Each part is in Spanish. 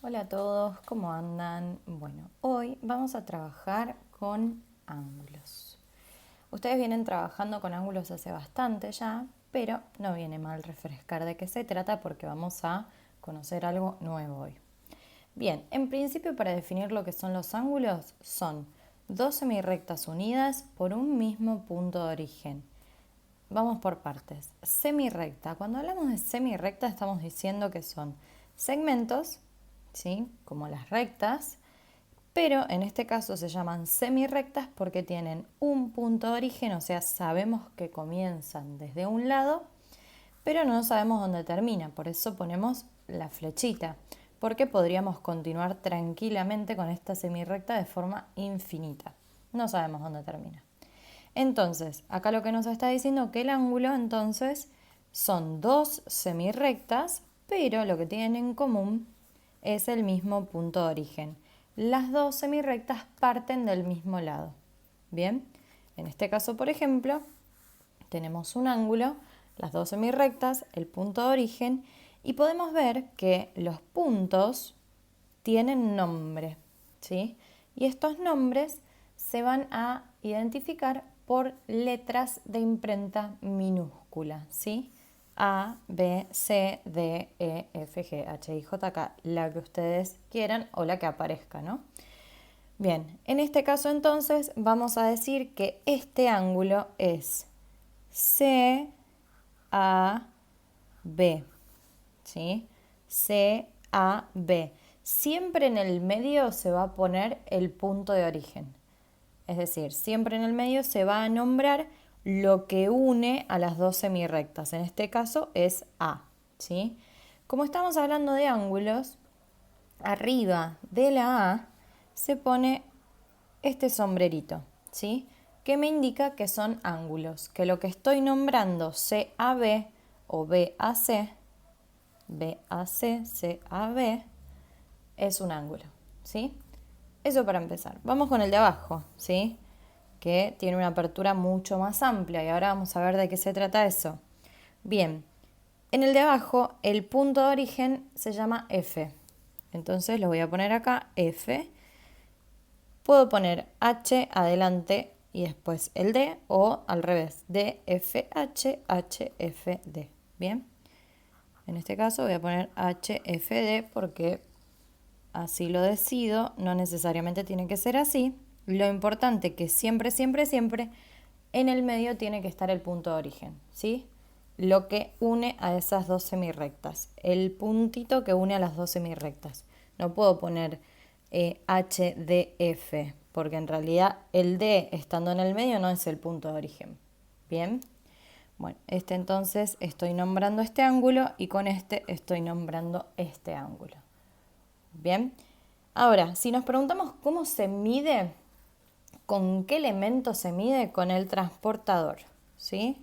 Hola a todos, ¿cómo andan? Bueno, hoy vamos a trabajar con ángulos. Ustedes vienen trabajando con ángulos hace bastante ya, pero no viene mal refrescar de qué se trata porque vamos a conocer algo nuevo hoy. Bien, en principio para definir lo que son los ángulos son dos semirrectas unidas por un mismo punto de origen. Vamos por partes. Semirrecta. Cuando hablamos de semirrecta estamos diciendo que son segmentos, ¿sí? Como las rectas, pero en este caso se llaman semirrectas porque tienen un punto de origen, o sea, sabemos que comienzan desde un lado, pero no sabemos dónde termina, por eso ponemos la flechita, porque podríamos continuar tranquilamente con esta semirrecta de forma infinita. No sabemos dónde termina. Entonces, acá lo que nos está diciendo que el ángulo entonces son dos semirrectas, pero lo que tienen en común es el mismo punto de origen. Las dos semirrectas parten del mismo lado. Bien, en este caso, por ejemplo, tenemos un ángulo, las dos semirrectas, el punto de origen, y podemos ver que los puntos tienen nombre, ¿sí? Y estos nombres se van a identificar por letras de imprenta minúscula, ¿sí? A, B, C, D, E, F, G, H, I, J, K, la que ustedes quieran o la que aparezca, ¿no? Bien, en este caso entonces vamos a decir que este ángulo es C, A, B, ¿sí? C, A, B. Siempre en el medio se va a poner el punto de origen. Es decir, siempre en el medio se va a nombrar lo que une a las dos semirrectas. En este caso es A, ¿sí? Como estamos hablando de ángulos, arriba de la A se pone este sombrerito, ¿sí? Que me indica que son ángulos, que lo que estoy nombrando CAB o BAC, BAC, CAB, es un ángulo, ¿sí? Eso para empezar. Vamos con el de abajo, ¿sí? Que tiene una apertura mucho más amplia y ahora vamos a ver de qué se trata eso. Bien, en el de abajo el punto de origen se llama F. Entonces lo voy a poner acá, F. Puedo poner H adelante y después el D o al revés, D, F, H, H, F, D. Bien, en este caso voy a poner H, F, D porque así lo decido, no necesariamente tiene que ser así. Lo importante que siempre, siempre, siempre en el medio tiene que estar el punto de origen, ¿sí? Lo que une a esas dos semirrectas, el puntito que une a las dos semirrectas. No puedo poner H, D, F, porque en realidad el D estando en el medio no es el punto de origen. ¿Bien? Bueno, este entonces estoy nombrando este ángulo y con este estoy nombrando este ángulo. Bien, ahora, si nos preguntamos cómo se mide, con qué elemento se mide, con el transportador, ¿sí?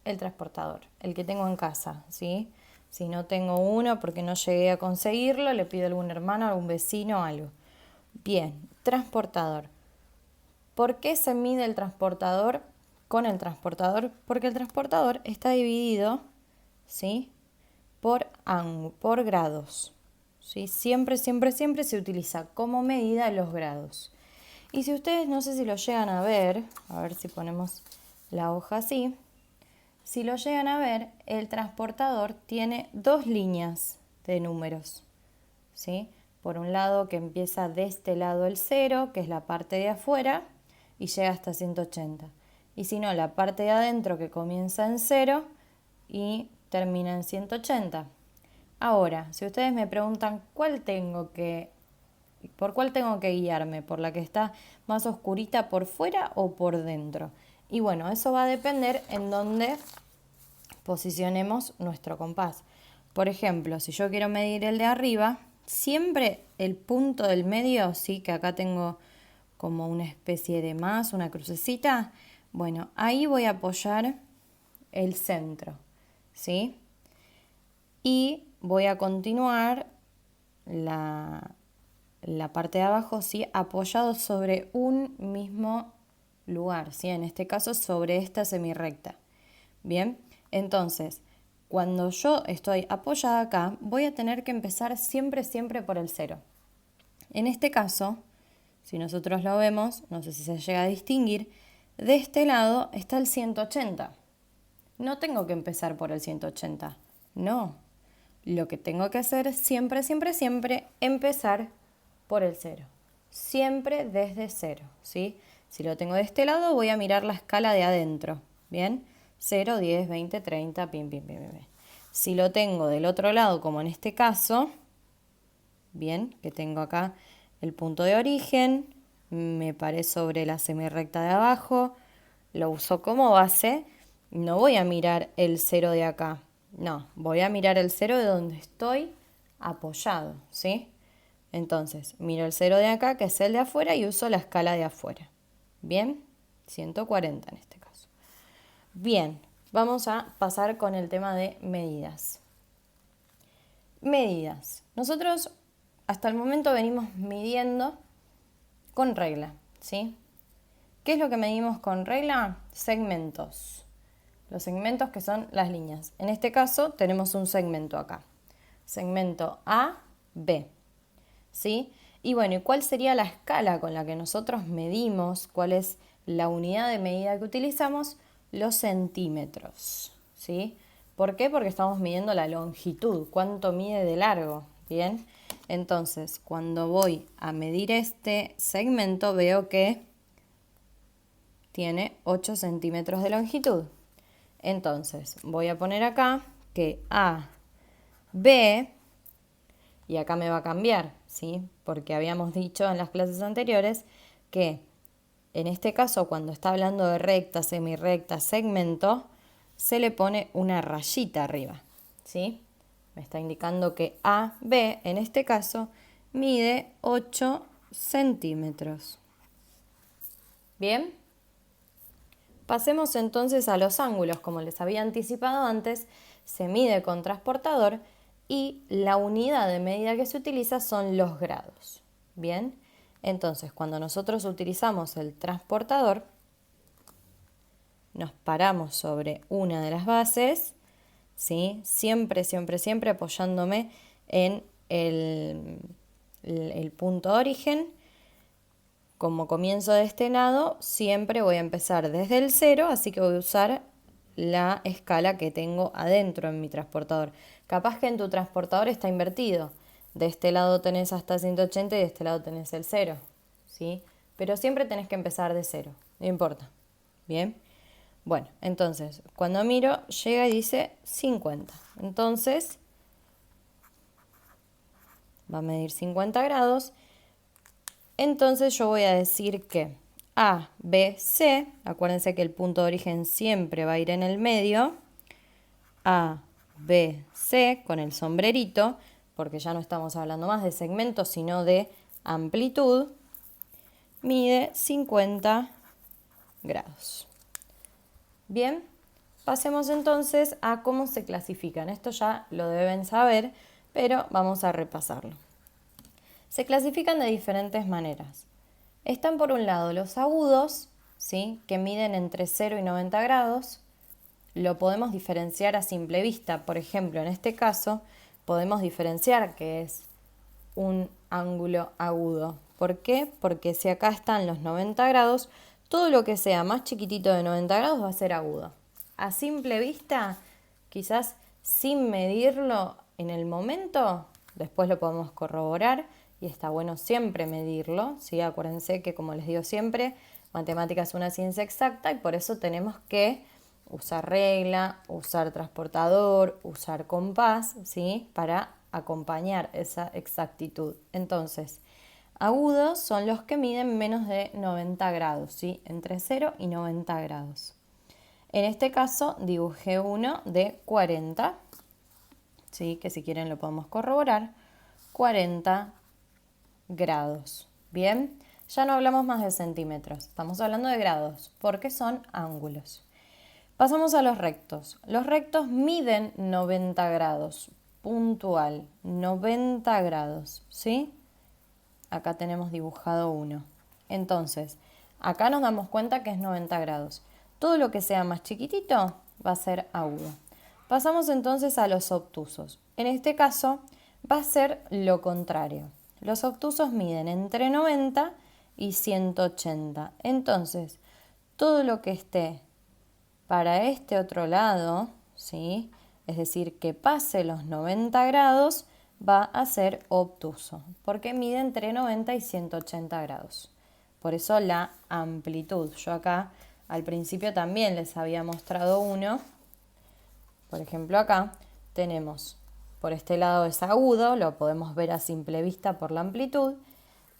El transportador, el que tengo en casa, ¿sí? Si no tengo uno porque no llegué a conseguirlo, le pido a algún hermano, a algún vecino o algo. Bien, transportador. ¿Por qué se mide el transportador con el transportador? Porque el transportador está dividido, ¿sí? Por grados. ¿Sí? Siempre, siempre, siempre se utiliza como medida los grados. Y si ustedes no sé si lo llegan a ver si ponemos la hoja así, si lo llegan a ver, el transportador tiene dos líneas de números, ¿sí? Por un lado que empieza de este lado el 0, que es la parte de afuera, y llega hasta 180. Y si no, la parte de adentro que comienza en 0 y termina en 180. Ahora, si ustedes me preguntan por cuál tengo que guiarme, por la que está más oscurita por fuera o por dentro. Y bueno, eso va a depender en dónde posicionemos nuestro compás. Por ejemplo, si yo quiero medir el de arriba, siempre el punto del medio, sí, que acá tengo como una especie de más, una crucecita, bueno, ahí voy a apoyar el centro, ¿sí? Y voy a continuar la, la parte de abajo, ¿sí? Apoyado sobre un mismo lugar, ¿sí? En este caso sobre esta semirrecta. Bien, entonces, cuando yo estoy apoyada acá, voy a tener que empezar siempre, siempre por el 0. En este caso, si nosotros lo vemos, no sé si se llega a distinguir, de este lado está el 180. No tengo que empezar por el 180, no. Lo que tengo que hacer es siempre, siempre, siempre empezar por el 0. Siempre desde 0, ¿sí? Si lo tengo de este lado, voy a mirar la escala de adentro, ¿bien? 0, 10, 20, 30, pim, pim, pim, pim. Si lo tengo del otro lado, como en este caso, bien, que tengo acá el punto de origen, me paré sobre la semirrecta de abajo, lo uso como base, no voy a mirar el 0 de acá, no, voy a mirar el 0 de donde estoy apoyado, ¿sí? Entonces, miro el 0 de acá, que es el de afuera, y uso la escala de afuera. Bien, 140 en este caso. Bien, vamos a pasar con el tema de medidas. Medidas. Nosotros hasta el momento venimos midiendo con regla, ¿sí? ¿Qué es lo que medimos con regla? Segmentos. Los segmentos que son las líneas. En este caso tenemos un segmento acá. Segmento A, B. ¿Sí? Y bueno, ¿y cuál sería la escala con la que nosotros medimos? ¿Cuál es la unidad de medida que utilizamos? Los centímetros, ¿sí? ¿Por qué? Porque estamos midiendo la longitud, cuánto mide de largo, ¿bien? Entonces, cuando voy a medir este segmento, veo que tiene 8 centímetros de longitud. Entonces, voy a poner acá que A, B, y acá me va a cambiar, ¿sí? Porque habíamos dicho en las clases anteriores que en este caso, cuando está hablando de recta, semirrecta, segmento, se le pone una rayita arriba, ¿sí? Me está indicando que AB, en este caso, mide 8 centímetros. ¿Bien? Pasemos entonces a los ángulos. Como les había anticipado antes, se mide con transportador y la unidad de medida que se utiliza son los grados. ¿Bien? Entonces, cuando nosotros utilizamos el transportador, nos paramos sobre una de las bases, ¿sí? Siempre, siempre, siempre apoyándome en el punto de origen. Como comienzo de este lado, siempre voy a empezar desde el 0, así que voy a usar la escala que tengo adentro en mi transportador. Capaz que en tu transportador está invertido. De este lado tenés hasta 180 y de este lado tenés el 0, ¿sí? Pero siempre tenés que empezar de 0, no importa. ¿Bien? Bueno, entonces, cuando miro, llega y dice 50. Entonces, va a medir 50 grados. Entonces yo voy a decir que A, B, C, acuérdense que el punto de origen siempre va a ir en el medio, A, B, C, con el sombrerito, porque ya no estamos hablando más de segmentos, sino de amplitud, mide 50 grados. Bien, pasemos entonces a cómo se clasifican. Esto ya lo deben saber, pero vamos a repasarlo. Se clasifican de diferentes maneras. Están por un lado los agudos, ¿sí? Que miden entre 0 y 90 grados. Lo podemos diferenciar a simple vista. Por ejemplo, en este caso, podemos diferenciar que es un ángulo agudo. ¿Por qué? Porque si acá están los 90 grados, todo lo que sea más chiquitito de 90 grados va a ser agudo. A simple vista, quizás sin medirlo en el momento, después lo podemos corroborar. Y está bueno siempre medirlo, ¿sí? Acuérdense que, como les digo siempre, matemática es una ciencia exacta y por eso tenemos que usar regla, usar transportador, usar compás, ¿sí? Para acompañar esa exactitud. Entonces, agudos son los que miden menos de 90 grados, ¿sí? Entre 0 y 90 grados. En este caso dibujé uno de 40, ¿sí? Que si quieren lo podemos corroborar, 40 grados. Bien, ya no hablamos más de centímetros, estamos hablando de grados, porque son ángulos. Pasamos a los rectos. Los rectos miden 90 grados, puntual, 90 grados, ¿sí? Acá tenemos dibujado uno. Entonces, acá nos damos cuenta que es 90 grados. Todo lo que sea más chiquitito va a ser agudo. Pasamos entonces a los obtusos. En este caso va a ser lo contrario. Los obtusos miden entre 90 y 180. Entonces, todo lo que esté para este otro lado, ¿sí? Es decir, que pase los 90 grados, va a ser obtuso, porque mide entre 90 y 180 grados. Por eso la amplitud. Yo acá al principio también les había mostrado uno. Por ejemplo, acá tenemos, por este lado es agudo, lo podemos ver a simple vista por la amplitud,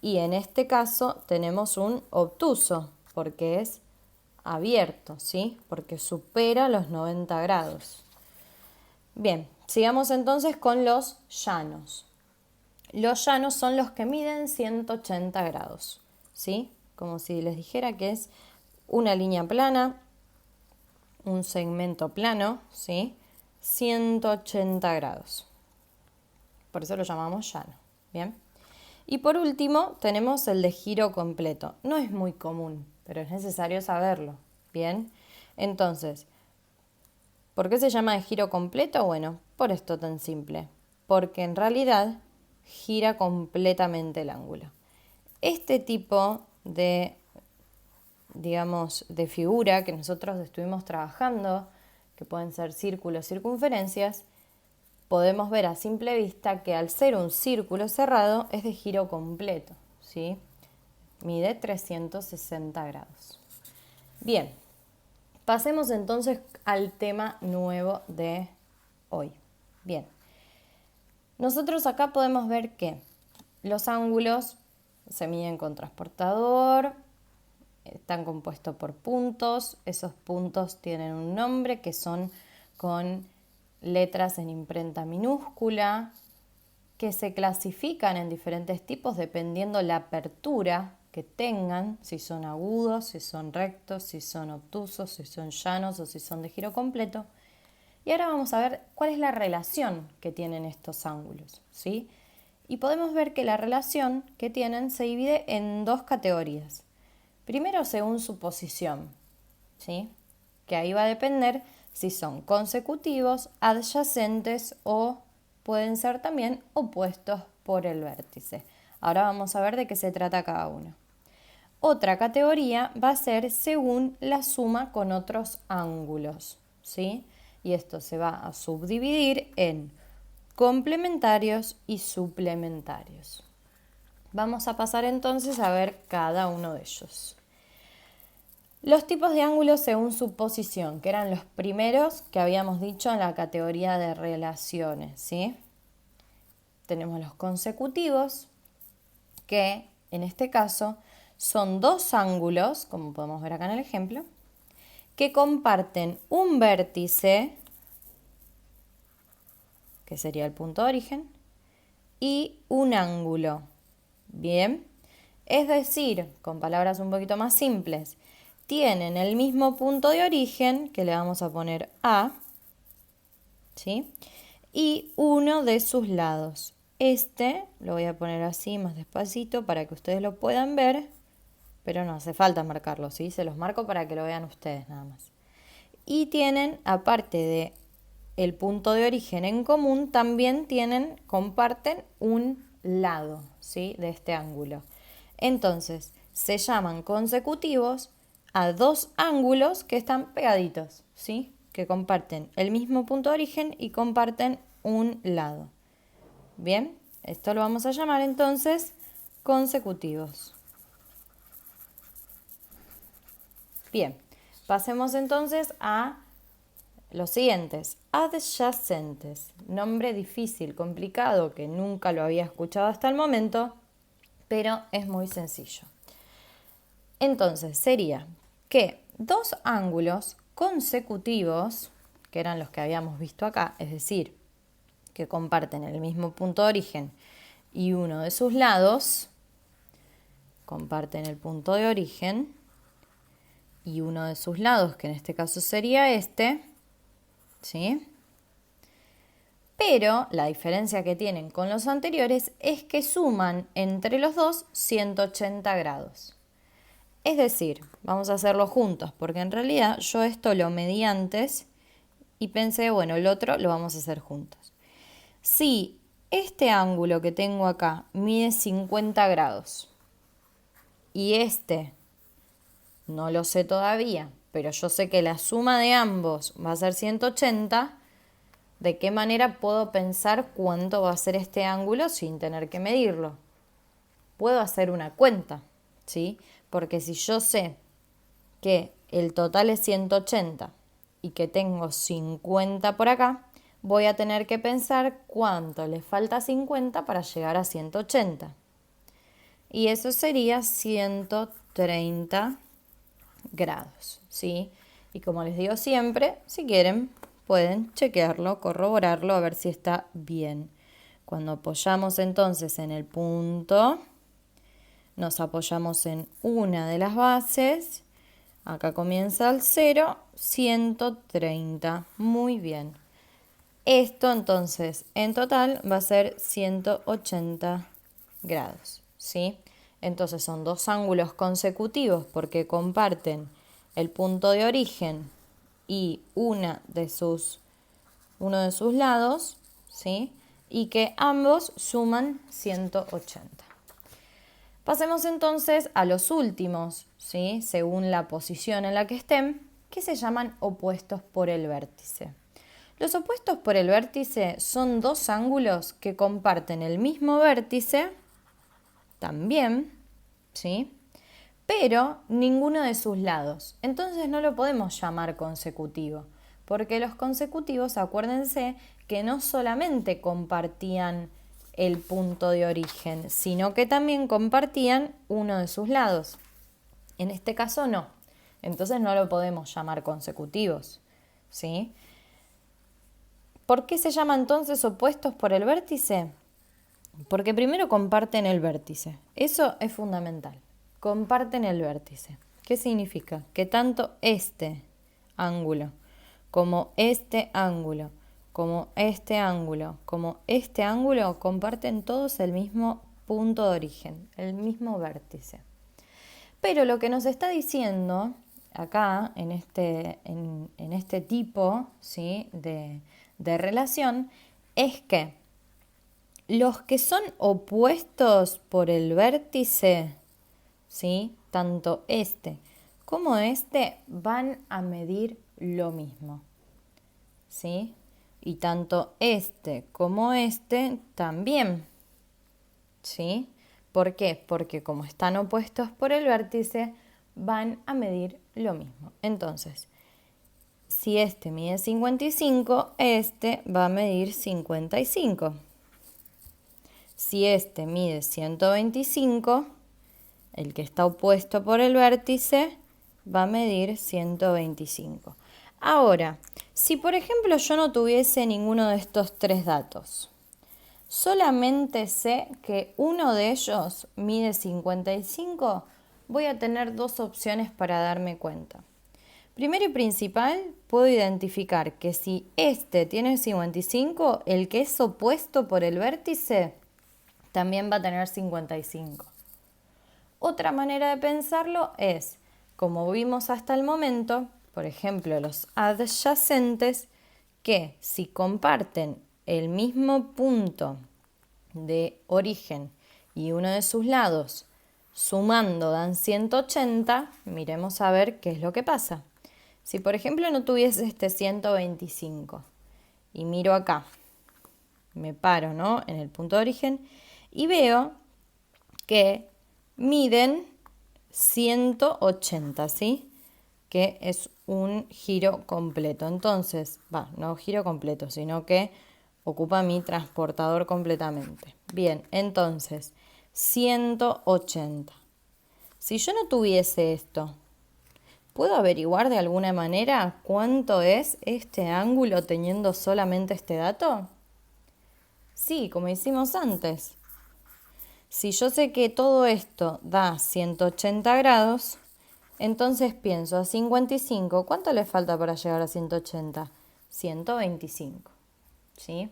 y en este caso tenemos un obtuso, porque es abierto, ¿sí? Porque supera los 90 grados. Bien, sigamos entonces con los llanos. Los llanos son los que miden 180 grados, ¿sí? Como si les dijera que es una línea plana, un segmento plano, ¿sí? 180 grados. Por eso lo llamamos llano, ¿bien? Y por último tenemos el de giro completo. No es muy común, pero es necesario saberlo, ¿bien? Entonces, ¿por qué se llama de giro completo? Bueno, por esto tan simple. Porque en realidad gira completamente el ángulo. Este tipo de, digamos, de figura que nosotros estuvimos trabajando, que pueden ser círculos, circunferencias, podemos ver a simple vista que al ser un círculo cerrado es de giro completo, ¿sí? Mide 360 grados. Bien, pasemos entonces al tema nuevo de hoy. Bien, nosotros acá podemos ver que los ángulos se miden con transportador, están compuestos por puntos, esos puntos tienen un nombre que son con letras en imprenta minúscula, que se clasifican en diferentes tipos dependiendo la apertura que tengan, si son agudos, si son rectos, si son obtusos, si son llanos o si son de giro completo. Y ahora vamos a ver cuál es la relación que tienen estos ángulos, ¿sí? Y podemos ver que la relación que tienen se divide en dos categorías. Primero, según su posición, ¿sí? Que ahí va a depender si son consecutivos, adyacentes o pueden ser también opuestos por el vértice. Ahora vamos a ver de qué se trata cada uno. Otra categoría va a ser según la suma con otros ángulos, ¿sí? Y esto se va a subdividir en complementarios y suplementarios. Vamos a pasar entonces a ver cada uno de ellos. Los tipos de ángulos según su posición, que eran los primeros que habíamos dicho en la categoría de relaciones, ¿sí? Tenemos los consecutivos, que en este caso son dos ángulos, como podemos ver acá en el ejemplo, que comparten un vértice, que sería el punto de origen, y un ángulo. Bien, es decir, con palabras un poquito más simples, tienen el mismo punto de origen, que le vamos a poner A, ¿sí? Y uno de sus lados. Este lo voy a poner así más despacito para que ustedes lo puedan ver, pero no hace falta marcarlo, ¿sí? Se los marco para que lo vean ustedes nada más. Y tienen, aparte de el punto de origen en común, también comparten un lado, ¿sí? De este ángulo. Entonces, se llaman consecutivos a dos ángulos que están pegaditos, ¿sí? Que comparten el mismo punto de origen y comparten un lado. Bien, esto lo vamos a llamar entonces consecutivos. Bien, pasemos entonces a los siguientes, adyacentes, nombre difícil, complicado, que nunca lo había escuchado hasta el momento, pero es muy sencillo. Entonces sería que dos ángulos consecutivos, que eran los que habíamos visto acá, es decir, que comparten el mismo punto de origen y uno de sus lados, comparten el punto de origen y uno de sus lados, que en este caso sería este, ¿sí? Pero la diferencia que tienen con los anteriores es que suman entre los dos 180 grados. Es decir, vamos a hacerlo juntos, porque en realidad yo esto lo medí antes y pensé, bueno, el otro lo vamos a hacer juntos. Si este ángulo que tengo acá mide 50 grados y este no lo sé todavía, pero yo sé que la suma de ambos va a ser 180, ¿de qué manera puedo pensar cuánto va a ser este ángulo sin tener que medirlo? Puedo hacer una cuenta, ¿sí? Porque si yo sé que el total es 180 y que tengo 50 por acá, voy a tener que pensar cuánto le falta a 50 para llegar a 180. Y eso sería 130 grados, ¿sí? Y como les digo siempre, si quieren, pueden chequearlo, corroborarlo, a ver si está bien. Cuando apoyamos entonces en el punto, nos apoyamos en una de las bases. Acá comienza el 0, 130. Muy bien. Esto entonces en total va a ser 180 grados, ¿sí? Entonces son dos ángulos consecutivos porque comparten el punto de origen y uno de sus lados, ¿sí? Y que ambos suman 180. Pasemos entonces a los últimos, ¿sí? Según la posición en la que estén, que se llaman opuestos por el vértice. Los opuestos por el vértice son dos ángulos que comparten el mismo vértice, también, ¿sí? Pero ninguno de sus lados. Entonces no lo podemos llamar consecutivo, porque los consecutivos, acuérdense que no solamente compartían el punto de origen, sino que también compartían uno de sus lados. En este caso no. Entonces no lo podemos llamar consecutivos, ¿sí? ¿Por qué se llama entonces opuestos por el vértice? Porque primero comparten el vértice. Eso es fundamental. Comparten el vértice. ¿Qué significa? Que tanto este ángulo como este ángulo, como este ángulo, como este ángulo comparten todos el mismo punto de origen, el mismo vértice. Pero lo que nos está diciendo acá, en este tipo, ¿sí? de relación, es que los que son opuestos por el vértice, ¿sí? Tanto este como este van a medir lo mismo, ¿sí? Y tanto este como este también, ¿sí? ¿Por qué? Porque como están opuestos por el vértice, van a medir lo mismo. Entonces, si este mide 55, este va a medir 55. Si este mide 125, el que está opuesto por el vértice va a medir 125. Ahora, si por ejemplo yo no tuviese ninguno de estos tres datos, solamente sé que uno de ellos mide 55, voy a tener dos opciones para darme cuenta. Primero y principal, puedo identificar que si este tiene 55, el que es opuesto por el vértice también va a tener 55. Otra manera de pensarlo es, como vimos hasta el momento, por ejemplo, los adyacentes, que si comparten el mismo punto de origen y uno de sus lados, sumando dan 180, miremos a ver qué es lo que pasa. Si por ejemplo no tuviese este 125 y miro acá, me paro, ¿no? En el punto de origen y veo que miden 180, ¿sí? Que es un giro completo. Entonces, no giro completo, sino que ocupa mi transportador completamente. Bien, entonces, 180. Si yo no tuviese esto, ¿puedo averiguar de alguna manera cuánto es este ángulo teniendo solamente este dato? Sí, como hicimos antes. Si yo sé que todo esto da 180 grados, entonces pienso a 55, ¿cuánto le falta para llegar a 180? 125, ¿sí?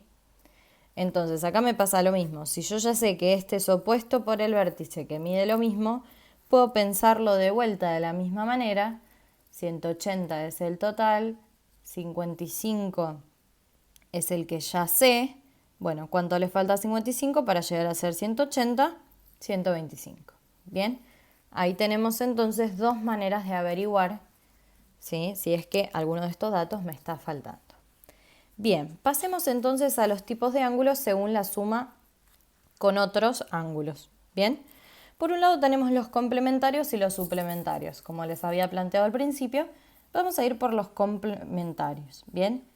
Entonces acá me pasa lo mismo. Si yo ya sé que este es opuesto por el vértice que mide lo mismo, puedo pensarlo de vuelta de la misma manera. 180 es el total, 55 es el que ya sé. Bueno, ¿cuánto le falta a 55 para llegar a ser 180? 125. Bien, ahí tenemos entonces dos maneras de averiguar, ¿sí?, si es que alguno de estos datos me está faltando. Bien, pasemos entonces a los tipos de ángulos según la suma con otros ángulos. Bien, por un lado tenemos los complementarios y los suplementarios. Como les había planteado al principio, vamos a ir por los complementarios. Bien,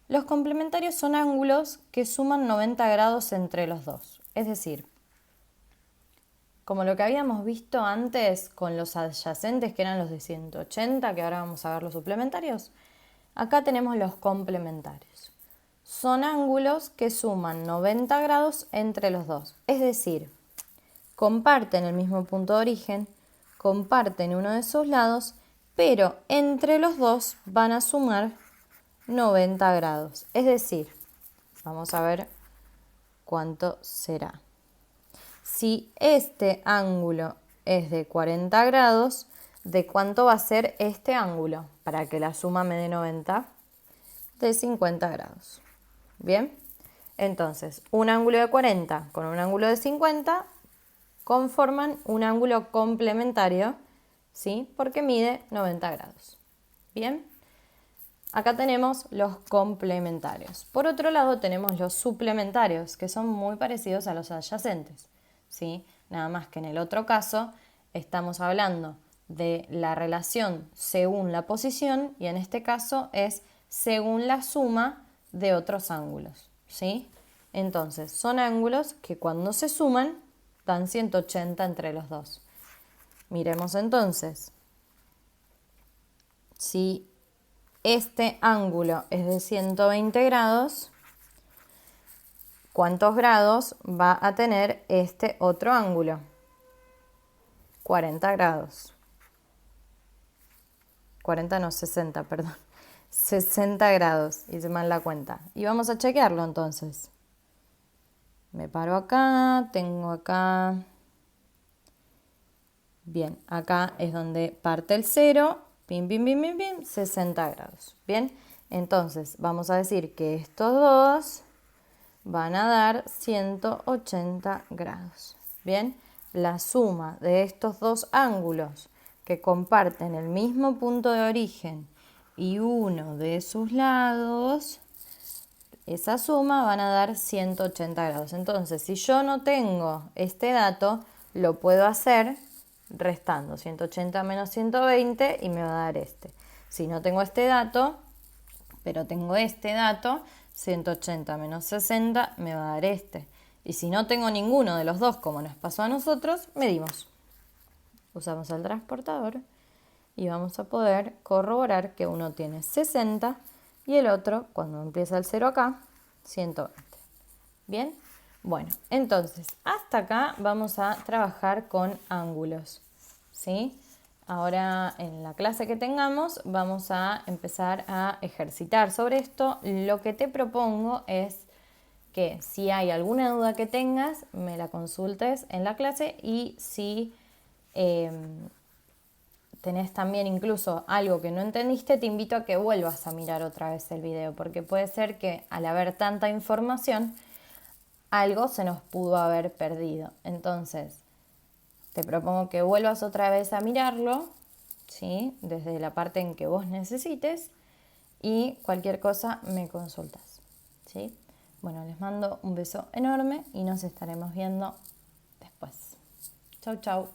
los complementarios son ángulos que suman 90 grados entre los dos. Es decir, como lo que habíamos visto antes con los adyacentes, que eran los de 180, que ahora vamos a ver los suplementarios, acá tenemos los complementarios. Son ángulos que suman 90 grados entre los dos. Es decir, comparten el mismo punto de origen, comparten uno de sus lados, pero entre los dos van a sumar 90 grados. Es decir, vamos a ver cuánto será. Si este ángulo es de 40 grados, ¿de cuánto va a ser este ángulo? Para que la suma me dé 90, de 50 grados. Bien, entonces un ángulo de 40 con un ángulo de 50 conforman un ángulo complementario, ¿sí?, porque mide 90 grados. Bien, acá tenemos los complementarios. Por otro lado tenemos los suplementarios, que son muy parecidos a los adyacentes, ¿sí? Nada más que en el otro caso estamos hablando de la relación según la posición y en este caso es según la suma de otros ángulos, ¿sí? Entonces son ángulos que cuando se suman dan 180 entre los dos. Miremos entonces. Si este ángulo es de 120 grados, ¿cuántos grados va a tener este otro ángulo? 40 grados. 40 no, 60, perdón. 60 grados, hice mal la cuenta. Y vamos a chequearlo entonces. Me paro acá, tengo acá. Bien, acá es donde parte el 0, pim, pim, pim, pim, pim, 60 grados. Bien, entonces vamos a decir que estos dos van a dar 180 grados. Bien, la suma de estos dos ángulos que comparten el mismo punto de origen y uno de sus lados, esa suma van a dar 180 grados. Entonces, si yo no tengo este dato, lo puedo hacer restando 180 menos 120 y me va a dar este. Si no tengo este dato, pero tengo este dato, 180 menos 60 me va a dar este. Y si no tengo ninguno de los dos, como nos pasó a nosotros, medimos. Usamos el transportador y vamos a poder corroborar que uno tiene 60 y el otro, cuando empieza el 0 acá, 120. ¿Bien? Bueno, entonces, hasta acá vamos a trabajar con ángulos, ¿sí? Ahora, en la clase que tengamos, vamos a empezar a ejercitar sobre esto. Lo que te propongo es que si hay alguna duda que tengas, me la consultes en la clase y si tenés también incluso algo que no entendiste, te invito a que vuelvas a mirar otra vez el video, porque puede ser que al haber tanta información, algo se nos pudo haber perdido. Entonces, te propongo que vuelvas otra vez a mirarlo, ¿sí?, desde la parte en que vos necesites y cualquier cosa me consultas, ¿sí? Bueno, les mando un beso enorme y nos estaremos viendo después. Chau, chau.